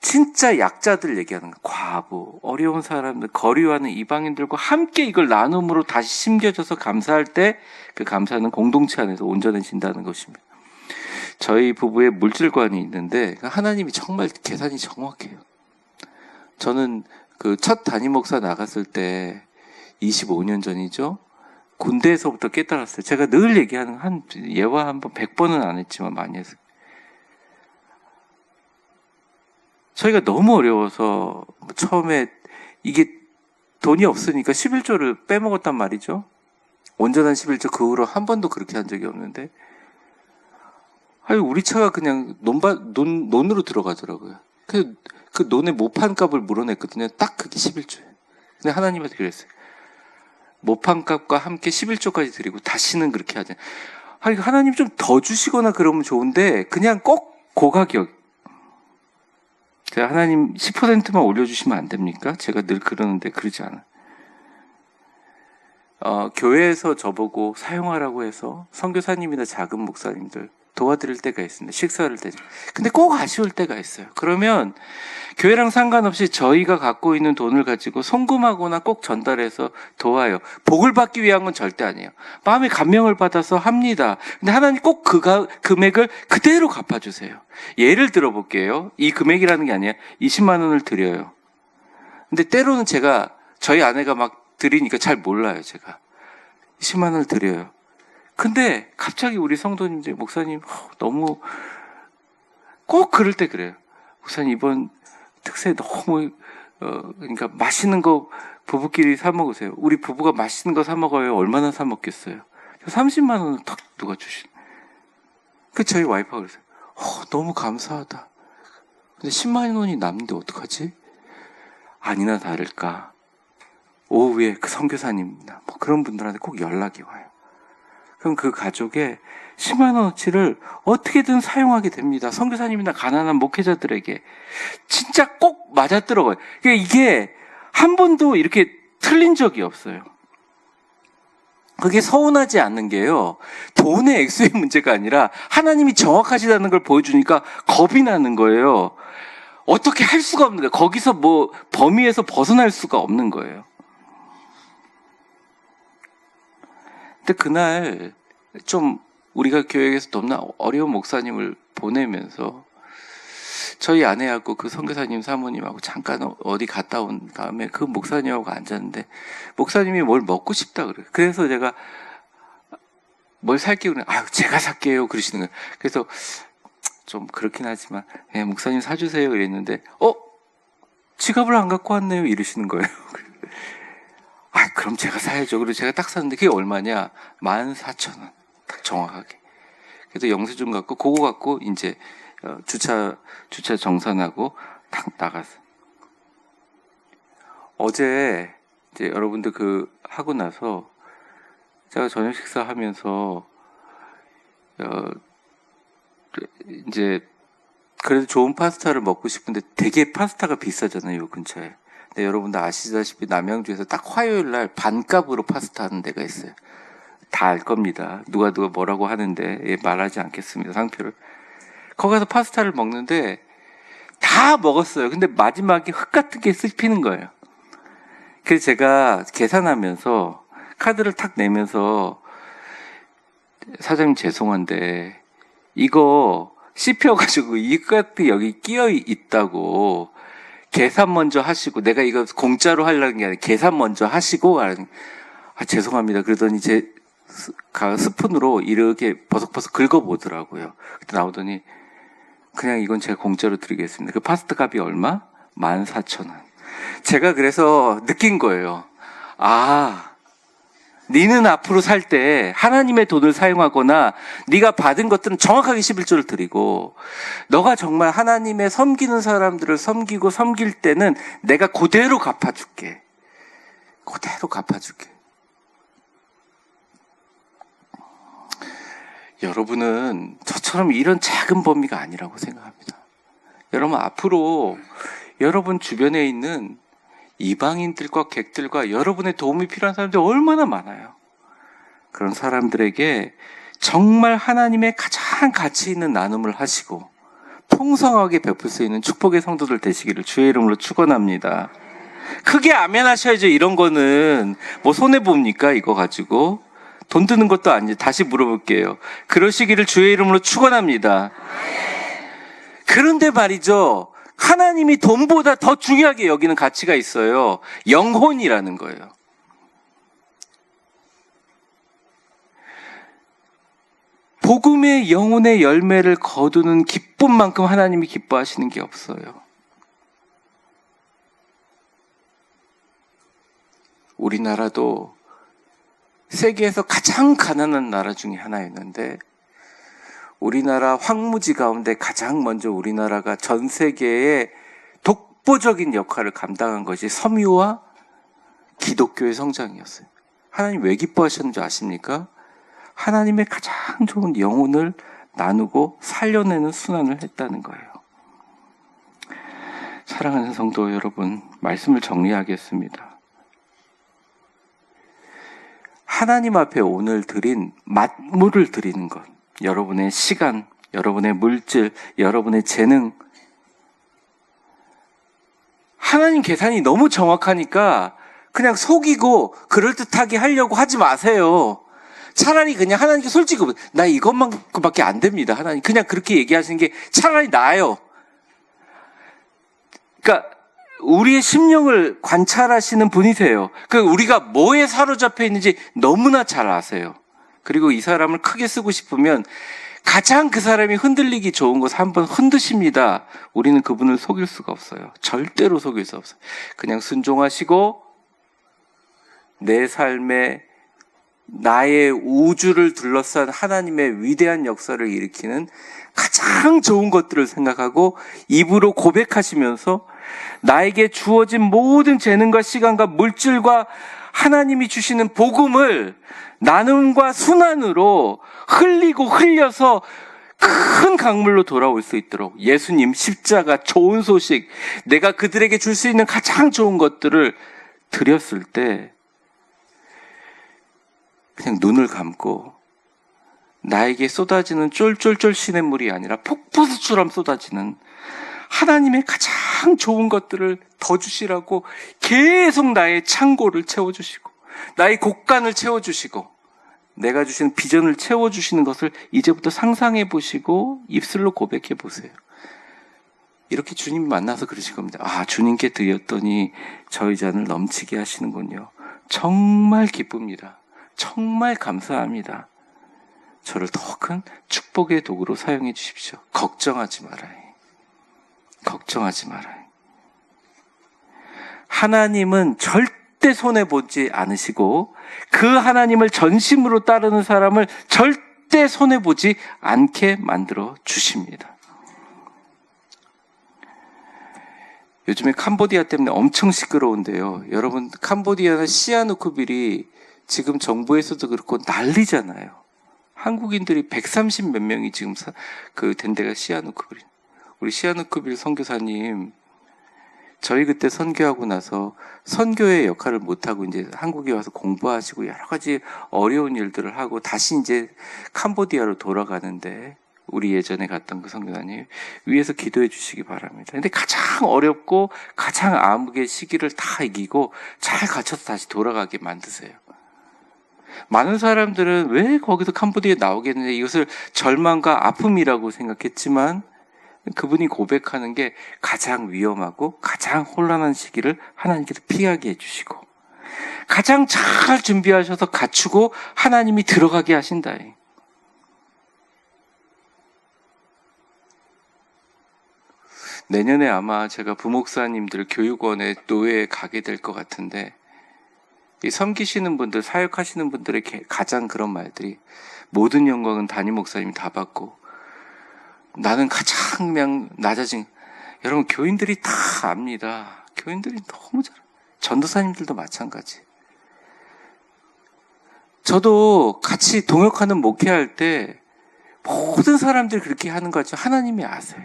진짜 약자들 얘기하는 거. 과부, 어려운 사람들, 거리와는 이방인들과 함께 이걸 나눔으로 다시 심겨져서 감사할 때 그 감사는 공동체 안에서 온전해진다는 것입니다. 저희 부부의 물질관이 있는데 하나님이 정말 계산이 정확해요. 저는 그 첫 담임 목사 나갔을 때 25년 전이죠. 군대에서부터 깨달았어요. 제가 늘 얘기하는 한 예화 한번 100번은 안 했지만 많이 했어요. 저희가 너무 어려워서 처음에 이게 돈이 없으니까 11조를 빼먹었단 말이죠. 온전한 11조 그 후로 한 번도 그렇게 한 적이 없는데 아니 우리 차가 그냥 논으로 들어가더라고요. 그 논의 모판값을 물어냈거든요. 딱 그게 11조예요. 근데 하나님한테 그랬어요. 모판값과 함께 11조까지 드리고 다시는 그렇게 하지. 아니 하나님 좀 더 주시거나 그러면 좋은데 그냥 꼭 고가격. 제가 하나님 10%만 올려주시면 안 됩니까? 제가 늘 그러는데 그러지 않아요. 교회에서 저보고 사용하라고 해서 선교사님이나 작은 목사님들 도와드릴 때가 있습니다. 식사를 때. 근데 꼭 아쉬울 때가 있어요. 그러면 교회랑 상관없이 저희가 갖고 있는 돈을 가지고 송금하거나 꼭 전달해서 도와요. 복을 받기 위한 건 절대 아니에요. 마음의 감명을 받아서 합니다. 근데 하나님 꼭 그 금액을 그대로 갚아주세요. 예를 들어볼게요. 이 금액이라는 게 아니에요. 20만 원을 드려요. 근데 때로는 제가 저희 아내가 막 드리니까 잘 몰라요. 제가 20만 원을 드려요. 근데 갑자기 우리 성도님들 목사님 너무 꼭 그럴 때 그래요. 목사님 이번 특세 너무 그러니까 맛있는 거 부부끼리 사 먹으세요. 우리 부부가 맛있는 거 사 먹어요. 얼마나 사 먹겠어요. 30만 원을 탁 누가 주신. 그 저희 와이프가 그러세요. 너무 감사하다. 근데 10만 원이 남는데 어떡하지? 아니나 다를까 오후에 그 선교사님이나 뭐 그런 분들한테 꼭 연락이 와요. 그럼 그 가족의 10만 원어치를 어떻게든 사용하게 됩니다. 선교사님이나 가난한 목회자들에게 진짜 꼭 맞아들어가요. 그러니까 이게 한 번도 이렇게 틀린 적이 없어요. 그게 서운하지 않는 게요. 돈의 액수의 문제가 아니라 하나님이 정확하시다는 걸 보여주니까 겁이 나는 거예요. 어떻게 할 수가 없는 거예요. 거기서 뭐 범위에서 벗어날 수가 없는 거예요. 근데 그날 좀 우리가 교회에서 너무나 어려운 목사님을 보내면서 저희 아내하고 그 선교사님 사모님하고 잠깐 어디 갔다 온 다음에 그 목사님하고 앉았는데 목사님이 뭘 먹고 싶다 그래요. 그래서 제가 뭘 살게요. 제가 살게요. 그러시는 거예요. 그래서 좀 그렇긴 하지만 목사님 사주세요. 이랬는데 지갑을 안 갖고 왔네요. 이러시는 거예요. 그럼 제가 사야죠. 그리고 제가 딱 샀는데 그게 얼마냐? 14,000원. 딱 정확하게. 그래서 영수증 갖고 그거 갖고 이제 주차 정산하고 딱 나갔어. 어제 이제 여러분들 하고 나서 제가 저녁 식사하면서 이제 그래도 좋은 파스타를 먹고 싶은데 되게 파스타가 비싸잖아요. 요 근처에. 근데 여러분들 아시다시피 남양주에서 딱 화요일 날 반값으로 파스타 하는 데가 있어요. 다 알 겁니다. 누가 뭐라고 하는데 말하지 않겠습니다. 상표를. 거기 가서 파스타를 먹는데 다 먹었어요. 근데 마지막에 흙 같은 게 씹히는 거예요. 그래서 제가 계산하면서 카드를 탁 내면서 사장님 죄송한데 이거 씹혀가지고 이 같은 여기 끼어 있다고 계산 먼저 하시고 내가 이거 공짜로 하려는 게 아니라 계산 먼저 하시고 죄송합니다. 그러더니 제 스푼으로 이렇게 버석버석 긁어보더라고요. 그때 나오더니 그냥 이건 제가 공짜로 드리겠습니다. 그 파스타 값이 얼마? 14,000원. 제가 그래서 느낀 거예요. 니는 앞으로 살 때 하나님의 돈을 사용하거나 네가 받은 것들은 정확하게 11조를 드리고, 너가 정말 하나님의 섬기는 사람들을 섬기고 섬길 때는 내가 그대로 갚아줄게. 그대로 갚아줄게. 여러분은 저처럼 이런 작은 범위가 아니라고 생각합니다. 여러분, 앞으로 여러분 주변에 있는 이방인들과 객들과 여러분의 도움이 필요한 사람들이 얼마나 많아요. 그런 사람들에게 정말 하나님의 가장 가치 있는 나눔을 하시고 풍성하게 베풀 수 있는 축복의 성도들 되시기를 주의 이름으로 축원합니다. 크게 아멘 하셔야죠. 이런 거는 뭐 손해봅니까? 이거 가지고 돈 드는 것도 아니지. 다시 물어볼게요. 그러시기를 주의 이름으로 축원합니다. 그런데 말이죠, 하나님이 돈보다 더 중요하게 여기는 가치가 있어요. 영혼이라는 거예요. 복음의 영혼의 열매를 거두는 기쁨만큼 하나님이 기뻐하시는 게 없어요. 우리나라도 세계에서 가장 가난한 나라 중에 하나였는데, 우리나라 황무지 가운데 가장 먼저 우리나라가 전 세계에 독보적인 역할을 감당한 것이 섬유와 기독교의 성장이었어요. 하나님 왜 기뻐하셨는지 아십니까? 하나님의 가장 좋은 영혼을 나누고 살려내는 순환을 했다는 거예요. 사랑하는 성도 여러분, 말씀을 정리하겠습니다. 하나님 앞에 오늘 드린 만물을 드리는 것, 여러분의 시간, 여러분의 물질, 여러분의 재능, 하나님 계산이 너무 정확하니까 그냥 속이고 그럴듯하게 하려고 하지 마세요. 차라리 그냥 하나님께 솔직히, 나 이것만큼밖에 안 됩니다. 하나님, 그냥 그렇게 얘기하시는 게 차라리 나아요. 그러니까 우리의 심령을 관찰하시는 분이세요. 우리가 뭐에 사로잡혀 있는지 너무나 잘 아세요. 그리고 이 사람을 크게 쓰고 싶으면 가장 그 사람이 흔들리기 좋은 곳 한번 흔드십니다. 우리는 그분을 속일 수가 없어요. 절대로 속일 수 없어요. 그냥 순종하시고 내 삶에 나의 우주를 둘러싼 하나님의 위대한 역사를 일으키는 가장 좋은 것들을 생각하고 입으로 고백하시면서 나에게 주어진 모든 재능과 시간과 물질과 하나님이 주시는 복음을 나눔과 순환으로 흘리고 흘려서 큰 강물로 돌아올 수 있도록, 예수님, 십자가, 좋은 소식, 내가 그들에게 줄 수 있는 가장 좋은 것들을 드렸을 때 그냥 눈을 감고 나에게 쏟아지는 쫄쫄쫄 시냇물이 아니라 폭포수처럼 쏟아지는 하나님의 가장 좋은 것들을 더 주시라고 계속 나의 창고를 채워주시고 나의 곳간을 채워주시고 내가 주시는 비전을 채워주시는 것을 이제부터 상상해 보시고 입술로 고백해 보세요. 이렇게 주님 만나서 그러실 겁니다. 아, 주님께 드렸더니 저희 잔을 넘치게 하시는군요. 정말 기쁩니다. 정말 감사합니다. 저를 더 큰 축복의 도구로 사용해 주십시오. 걱정하지 말아요. 걱정하지 말아요. 하나님은 절대 손해보지 않으시고 그 하나님을 전심으로 따르는 사람을 절대 손해보지 않게 만들어 주십니다. 요즘에 캄보디아 때문에 엄청 시끄러운데요. 여러분, 캄보디아나 시아누쿠빌이 지금 정부에서도 그렇고 난리잖아요. 한국인들이 130 몇 명이 지금 된 데가 시아누쿠빌. 우리 시아누쿠빌 선교사님, 저희 그때 선교하고 나서 선교의 역할을 못하고 이제 한국에 와서 공부하시고 여러 가지 어려운 일들을 하고 다시 이제 캄보디아로 돌아가는데, 우리 예전에 갔던 그 선교사님 위에서 기도해 주시기 바랍니다. 근데 가장 어렵고 가장 암흑의 시기를 다 이기고 잘 갖춰서 다시 돌아가게 만드세요. 많은 사람들은 왜 거기서 캄보디아에 나오겠는데 이것을 절망과 아픔이라고 생각했지만 그분이 고백하는 게 가장 위험하고 가장 혼란한 시기를 하나님께서 피하게 해주시고 가장 잘 준비하셔서 갖추고 하나님이 들어가게 하신다. 내년에 아마 제가 부목사님들 교육원에 노예에 가게 될 것 같은데 이 섬기시는 분들, 사역하시는 분들의 가장 그런 말들이 모든 영광은 담임 목사님이 다 받고 나는 가장 그냥 낮아진. 여러분 교인들이 다 압니다. 교인들이 너무 잘. 전도사님들도 마찬가지. 저도 같이 동역하는 목회할 때 모든 사람들이 그렇게 하는 거 같죠. 하나님이 아세요.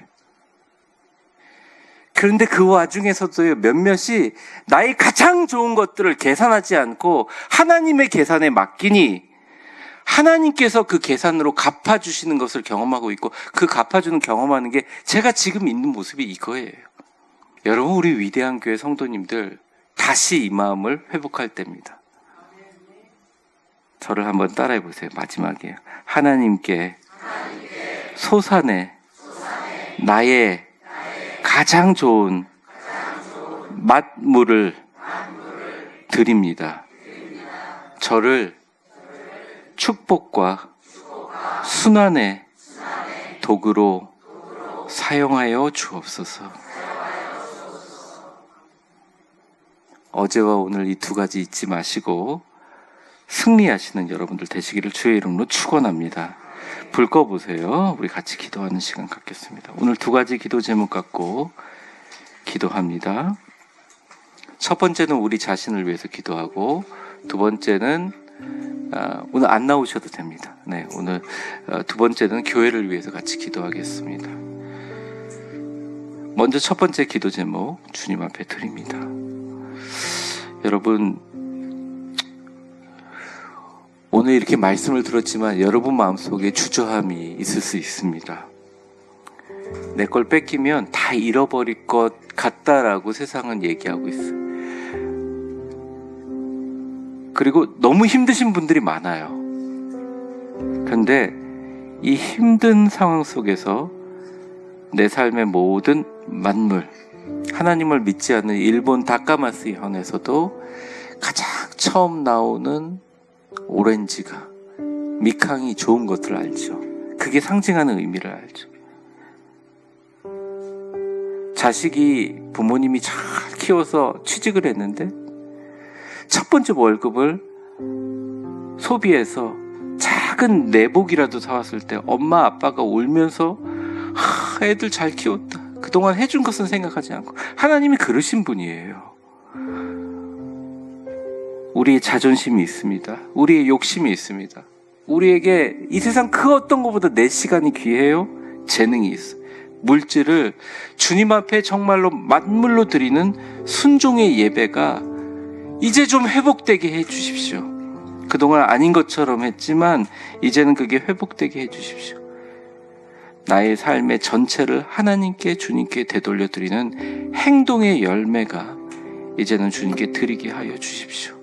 그런데 그 와중에서도 몇몇이 나의 가장 좋은 것들을 계산하지 않고 하나님의 계산에 맡기니 하나님께서 그 계산으로 갚아주시는 것을 경험하고 있고, 그 갚아주는 경험하는 게 제가 지금 있는 모습이 이거예요. 여러분, 우리 위대한 교회 성도님들 다시 이 마음을 회복할 때입니다. 저를 한번 따라해 보세요. 마지막이에요. 하나님께 소산에 나의 가장 좋은 만물을 드립니다. 저를 축복과 순환의 도구로 사용하여 주옵소서. 어제와 오늘 이 두 가지 잊지 마시고 승리하시는 여러분들 되시기를 주의 이름으로 축원합니다. 불 꺼보세요. 우리 같이 기도하는 시간 갖겠습니다. 오늘 두 가지 기도 제목 갖고 기도합니다. 첫 번째는 우리 자신을 위해서 기도하고, 두 번째는 오늘 안 나오셔도 됩니다. 네, 오늘 두 번째는 교회를 위해서 같이 기도하겠습니다. 먼저 첫 번째 기도 제목 주님 앞에 드립니다. 여러분, 오늘 이렇게 말씀을 들었지만 여러분 마음속에 주저함이 있을 수 있습니다. 내 걸 뺏기면 다 잃어버릴 것 같다라고 세상은 얘기하고 있어요. 그리고 너무 힘드신 분들이 많아요. 그런데 이 힘든 상황 속에서 내 삶의 모든 만물, 하나님을 믿지 않는 일본 다카마스 현에서도 가장 처음 나오는 오렌지가, 미캉이 좋은 것들을 알죠. 그게 상징하는 의미를 알죠. 자식이 부모님이 잘 키워서 취직을 했는데 첫 번째 월급을 소비해서 작은 내복이라도 사왔을 때 엄마 아빠가 울면서 애들 잘 키웠다, 그동안 해준 것은 생각하지 않고. 하나님이 그러신 분이에요. 우리의 자존심이 있습니다. 우리의 욕심이 있습니다. 우리에게 이 세상 그 어떤 것보다 내 시간이 귀해요. 재능이 있어. 물질을 주님 앞에 정말로 만물로 드리는 순종의 예배가 이제 좀 회복되게 해 주십시오. 그동안 아닌 것처럼 했지만 이제는 그게 회복되게 해 주십시오. 나의 삶의 전체를 하나님께, 주님께 되돌려 드리는 행동의 열매가 이제는 주님께 드리게 하여 주십시오.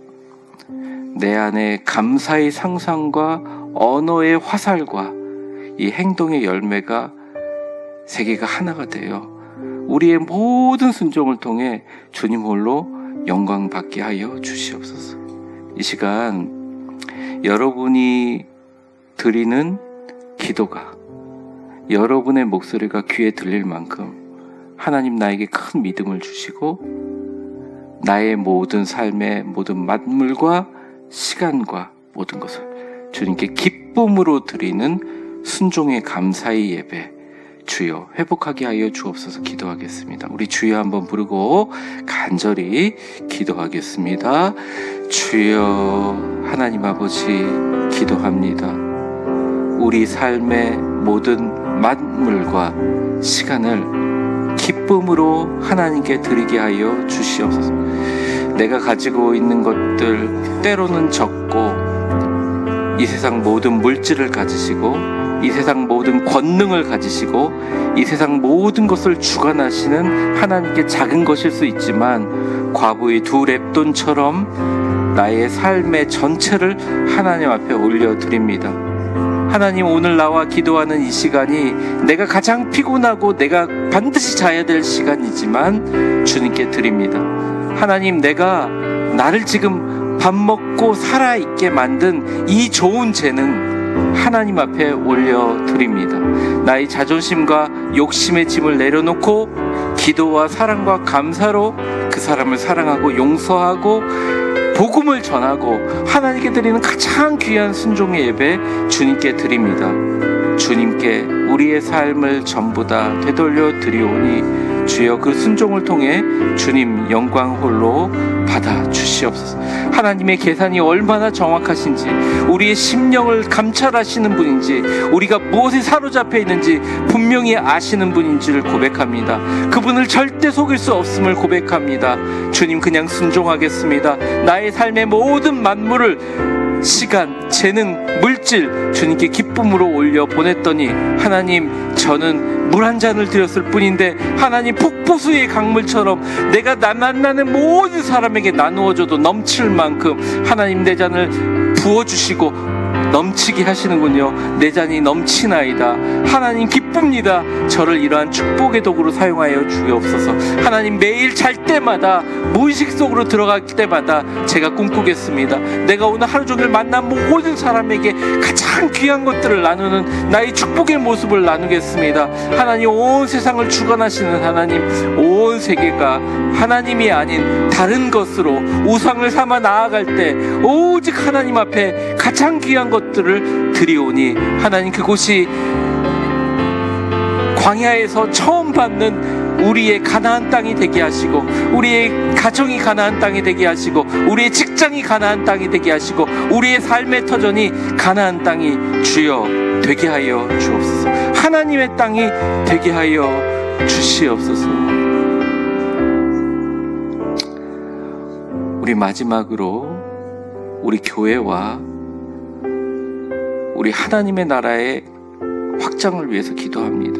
내 안에 감사의 상상과 언어의 화살과 이 행동의 열매가 세 개가 하나가 되어 우리의 모든 순종을 통해 주님 홀로 영광 받게 하여 주시옵소서. 이 시간 여러분이 드리는 기도가, 여러분의 목소리가 귀에 들릴 만큼 하나님 나에게 큰 믿음을 주시고 나의 모든 삶의 모든 만물과 시간과 모든 것을 주님께 기쁨으로 드리는 순종의 감사의 예배 주여 회복하게 하여 주옵소서. 기도하겠습니다. 우리 주여 한번 부르고 간절히 기도하겠습니다. 주여 하나님 아버지 기도합니다. 우리 삶의 모든 만물과 시간을 기쁨으로 하나님께 드리게 하여 주시옵소서. 내가 가지고 있는 것들 때로는 적고, 이 세상 모든 물질을 가지시고 이 세상 모든 권능을 가지시고 이 세상 모든 것을 주관하시는 하나님께 작은 것일 수 있지만, 과부의 두 렙돈처럼 나의 삶의 전체를 하나님 앞에 올려드립니다. 하나님, 오늘 나와 기도하는 이 시간이 내가 가장 피곤하고 내가 반드시 자야 될 시간이지만 주님께 드립니다. 하나님, 내가 나를 지금 밥 먹고 살아있게 만든 이 좋은 재능 하나님 앞에 올려드립니다. 나의 자존심과 욕심의 짐을 내려놓고 기도와 사랑과 감사로 그 사람을 사랑하고 용서하고 복음을 전하고 하나님께 드리는 가장 귀한 순종의 예배 주님께 드립니다. 주님께 우리의 삶을 전부 다 되돌려 드리오니 주여 그 순종을 통해 주님 영광 홀로 받아 주시옵소서. 하나님의 계산이 얼마나 정확하신지, 우리의 심령을 감찰하시는 분인지, 우리가 무엇에 사로잡혀 있는지 분명히 아시는 분인지를 고백합니다. 그분을 절대 속일 수 없음을 고백합니다. 주님, 그냥 순종하겠습니다. 나의 삶의 모든 만물을, 시간, 재능, 물질 주님께 기쁨으로 올려 보냈더니 하나님, 저는 물 한 잔을 드렸을 뿐인데 하나님, 폭포수의 강물처럼 내가 만나는 모든 사람에게 나누어줘도 넘칠 만큼 하나님 내 잔을 부어주시고 넘치게 하시는군요. 내 잔이 넘치나이다. 하나님 기쁩니다. 저를 이러한 축복의 도구로 사용하여 주옵소서. 하나님, 매일 잘 때마다 무의식 속으로 들어갈 때마다 제가 꿈꾸겠습니다. 내가 오늘 하루 종일 만난 모든 사람에게 가장 귀한 것들을 나누는 나의 축복의 모습을 나누겠습니다. 하나님, 온 세상을 주관하시는 하나님, 온 세계가 하나님이 아닌 다른 것으로 우상을 삼아 나아갈 때 오직 하나님 앞에 가장 귀한 것들을 드리오니 하나님, 그곳이 광야에서 처음 받는 우리의 가나안 땅이 되게 하시고, 우리의 가정이 가나안 땅이 되게 하시고, 우리의 직장이 가나안 땅이 되게 하시고, 우리의 삶의 터전이 가나안 땅이 주여 되게 하여 주옵소서. 하나님의 땅이 되게 하여 주시옵소서. 우리 마지막으로 우리 교회와 우리 하나님의 나라의 확장을 위해서 기도합니다.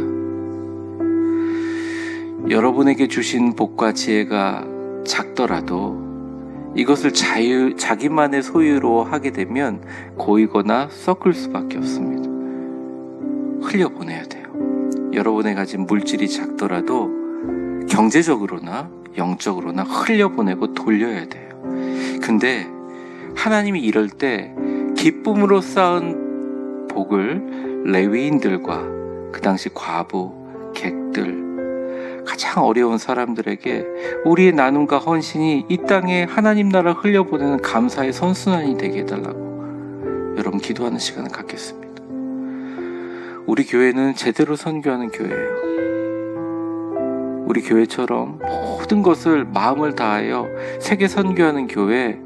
여러분에게 주신 복과 지혜가 작더라도 이것을 자기만의 소유로 하게 되면 고이거나 썩을 수밖에 없습니다. 흘려보내야 돼요. 여러분의 가진 물질이 작더라도 경제적으로나 영적으로나 흘려보내고 돌려야 돼요. 근데 하나님이 이럴 때 기쁨으로 쌓은 복을 레위인들과 그 당시 과부, 객들, 가장 어려운 사람들에게 우리의 나눔과 헌신이 이 땅에 하나님 나라 흘려보내는 감사의 선순환이 되게 해달라고 여러분 기도하는 시간을 갖겠습니다. 우리 교회는 제대로 선교하는 교회예요. 우리 교회처럼 모든 것을 마음을 다하여 세계 선교하는 교회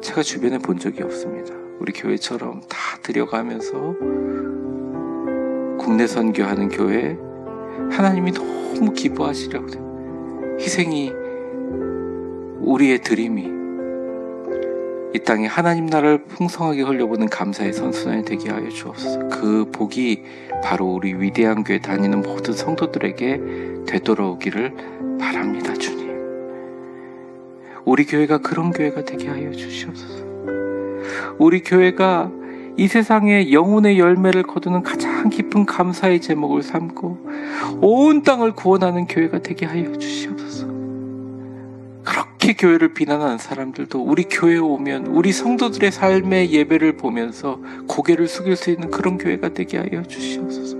제가 주변에 본 적이 없습니다. 우리 교회처럼 다 들여가면서 국내 선교하는 교회, 하나님이 너무 기뻐하시려고 그래요. 희생이, 우리의 드림이 이 땅에 하나님 나라를 풍성하게 흘려보는 감사의 선순환이 되게 하여 주옵소서. 그 복이 바로 우리 위대한 교회 다니는 모든 성도들에게 되돌아오기를 바랍니다. 주님, 우리 교회가 그런 교회가 되게 하여 주시옵소서. 우리 교회가 이 세상에 영혼의 열매를 거두는 가장 깊은 감사의 제목을 삼고 온 땅을 구원하는 교회가 되게 하여 주시옵소서. 그렇게 교회를 비난하는 사람들도 우리 교회에 오면 우리 성도들의 삶의 예배를 보면서 고개를 숙일 수 있는 그런 교회가 되게 하여 주시옵소서.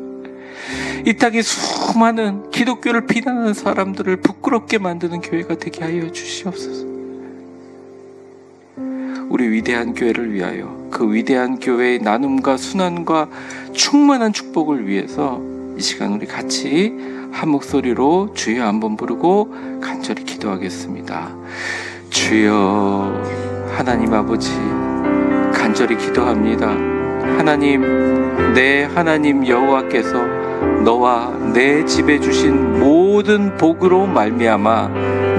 이 땅에 수많은 기독교를 비난하는 사람들을 부끄럽게 만드는 교회가 되게 하여 주시옵소서. 우리 위대한 교회를 위하여, 그 위대한 교회의 나눔과 순환과 충만한 축복을 위해서 이 시간 우리 같이 한 목소리로 주여 한번 부르고 간절히 기도하겠습니다. 주여, 하나님 아버지, 간절히 기도합니다. 하나님, 내 하나님 여호와께서 너와 내 집에 주신 모든 복으로 말미암아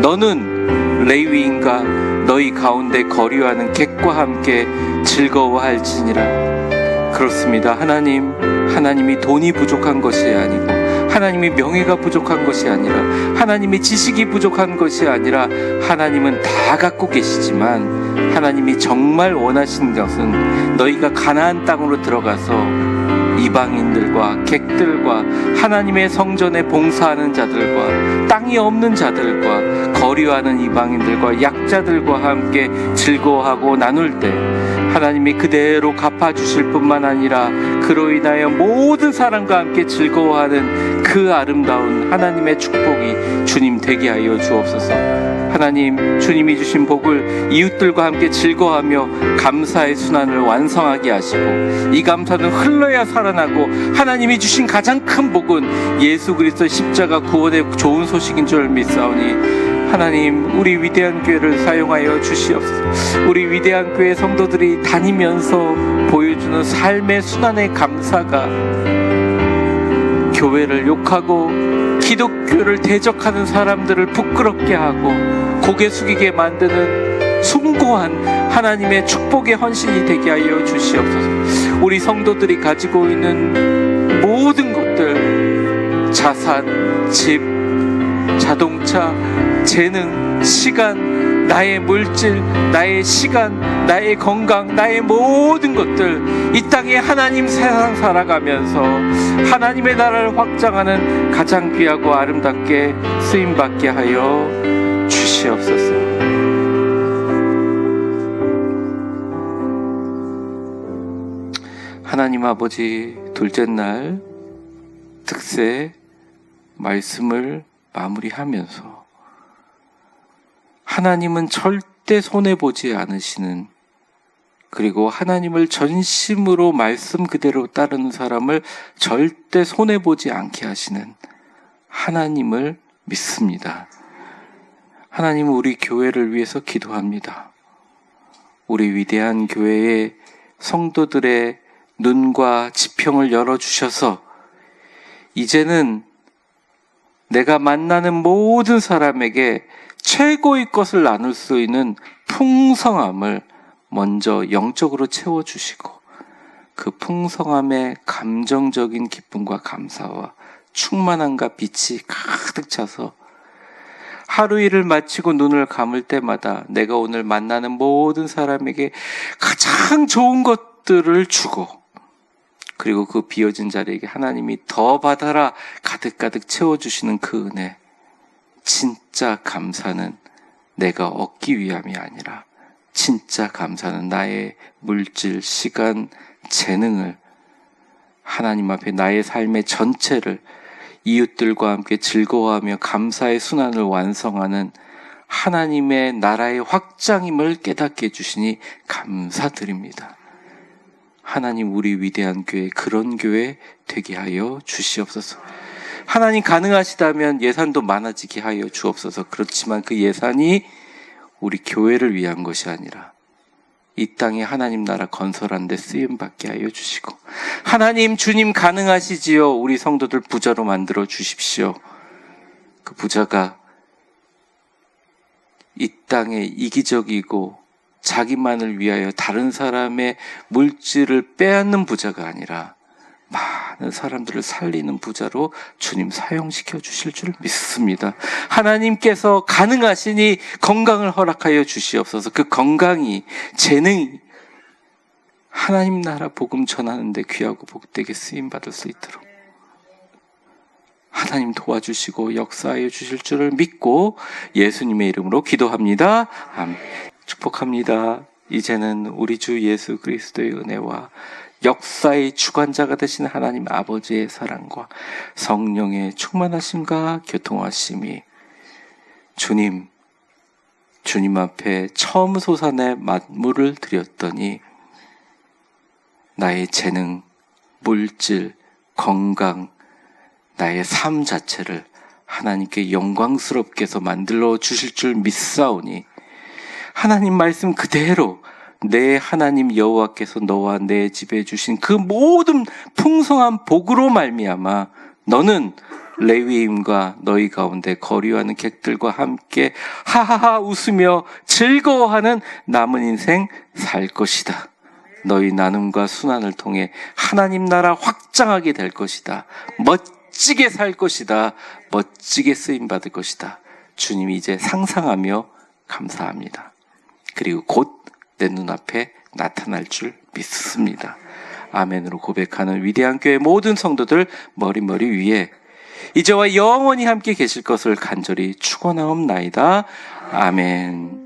너는 레위인과 너희 가운데 거류하는 객과 함께 즐거워할지니라. 그렇습니다. 하나님이 돈이 부족한 것이 아니고, 하나님이 명예가 부족한 것이 아니라, 하나님이 지식이 부족한 것이 아니라, 하나님은 다 갖고 계시지만 하나님이 정말 원하시는 것은 너희가 가나안 땅으로 들어가서 이방인들과 객들과 하나님의 성전에 봉사하는 자들과 땅이 없는 자들과 거류하는 이방인들과 약자들과 함께 즐거워하고 나눌 때 하나님이 그대로 갚아주실 뿐만 아니라 그로 인하여 모든 사람과 함께 즐거워하는 그 아름다운 하나님의 축복이 주님 되게 하여 주옵소서. 하나님, 주님이 주신 복을 이웃들과 함께 즐거워하며 감사의 순환을 완성하게 하시고, 이 감사는 흘러야 살아나고, 하나님이 주신 가장 큰 복은 예수 그리스도 십자가 구원의 좋은 소식인 줄 믿사오니, 하나님, 우리 위대한 교회를 사용하여 주시옵소서. 우리 위대한 교회 성도들이 다니면서 보여주는 삶의 순환의 감사가 교회를 욕하고 기독교를 대적하는 사람들을 부끄럽게 하고 고개 숙이게 만드는 숭고한 하나님의 축복의 헌신이 되게 하여 주시옵소서. 우리 성도들이 가지고 있는 모든 것들, 자산, 집, 자동차, 재능, 시간, 나의 물질, 나의 시간, 나의 건강, 나의 모든 것들, 이 땅에 하나님 세상 살아가면서 하나님의 나라를 확장하는 가장 귀하고 아름답게 쓰임받게 하여 주시옵소서. 하나님 아버지, 둘째 날 특세 말씀을 마무리하면서 하나님은 절대 손해보지 않으시는, 그리고 하나님을 전심으로 말씀 그대로 따르는 사람을 절대 손해보지 않게 하시는 하나님을 믿습니다. 하나님은 우리 교회를 위해서 기도합니다. 우리 위대한 교회의 성도들의 눈과 지평을 열어주셔서 이제는 내가 만나는 모든 사람에게 최고의 것을 나눌 수 있는 풍성함을 먼저 영적으로 채워주시고, 그 풍성함에 감정적인 기쁨과 감사와 충만함과 빛이 가득 차서 하루 일을 마치고 눈을 감을 때마다 내가 오늘 만나는 모든 사람에게 가장 좋은 것들을 주고, 그리고 그 비어진 자리에게 하나님이 더 받아라 가득가득 채워주시는 그 은혜, 진짜 감사는 내가 얻기 위함이 아니라 진짜 감사는 나의 물질, 시간, 재능을 하나님 앞에 나의 삶의 전체를 이웃들과 함께 즐거워하며 감사의 순환을 완성하는 하나님의 나라의 확장임을 깨닫게 해주시니 감사드립니다. 하나님, 우리 위대한 교회, 그런 교회 되게 하여 주시옵소서. 하나님, 가능하시다면 예산도 많아지게 하여 주옵소서. 그렇지만 그 예산이 우리 교회를 위한 것이 아니라 이 땅에 하나님 나라 건설하는 데 쓰임받게 하여 주시고, 하나님, 주님 가능하시지요? 우리 성도들 부자로 만들어 주십시오. 그 부자가 이 땅에 이기적이고 자기만을 위하여 다른 사람의 물질을 빼앗는 부자가 아니라 많은 사람들을 살리는 부자로 주님 사용시켜 주실 줄 믿습니다. 하나님께서 가능하시니 건강을 허락하여 주시옵소서. 그 건강이, 재능이 하나님 나라 복음 전하는 데 귀하고 복되게 쓰임받을 수 있도록 하나님 도와주시고 역사하여 주실 줄을 믿고 예수님의 이름으로 기도합니다. 아멘. 축복합니다. 이제는 우리 주 예수 그리스도의 은혜와 역사의 주관자가 되신 하나님 아버지의 사랑과 성령의 충만하심과 교통하심이 주님 앞에 처음 솟아내 만물을 드렸더니 나의 재능, 물질, 건강, 나의 삶 자체를 하나님께 영광스럽게 해서 만들어 주실 줄 믿사오니 하나님 말씀 그대로 내 하나님 여호와께서 너와 내 집에 주신 그 모든 풍성한 복으로 말미암아 너는 레위임과 너희 가운데 거류하는 객들과 함께 하하하 웃으며 즐거워하는 남은 인생 살 것이다. 너희 나눔과 순환을 통해 하나님 나라 확장하게 될 것이다. 멋지게 살 것이다. 멋지게 쓰임받을 것이다. 주님이 이제 상상하며 감사합니다. 그리고 곧 내 눈앞에 나타날 줄 믿습니다. 아멘으로 고백하는 위대한 교회 모든 성도들 머리 위에 이제와 영원히 함께 계실 것을 간절히 축원하옵나이다. 아멘.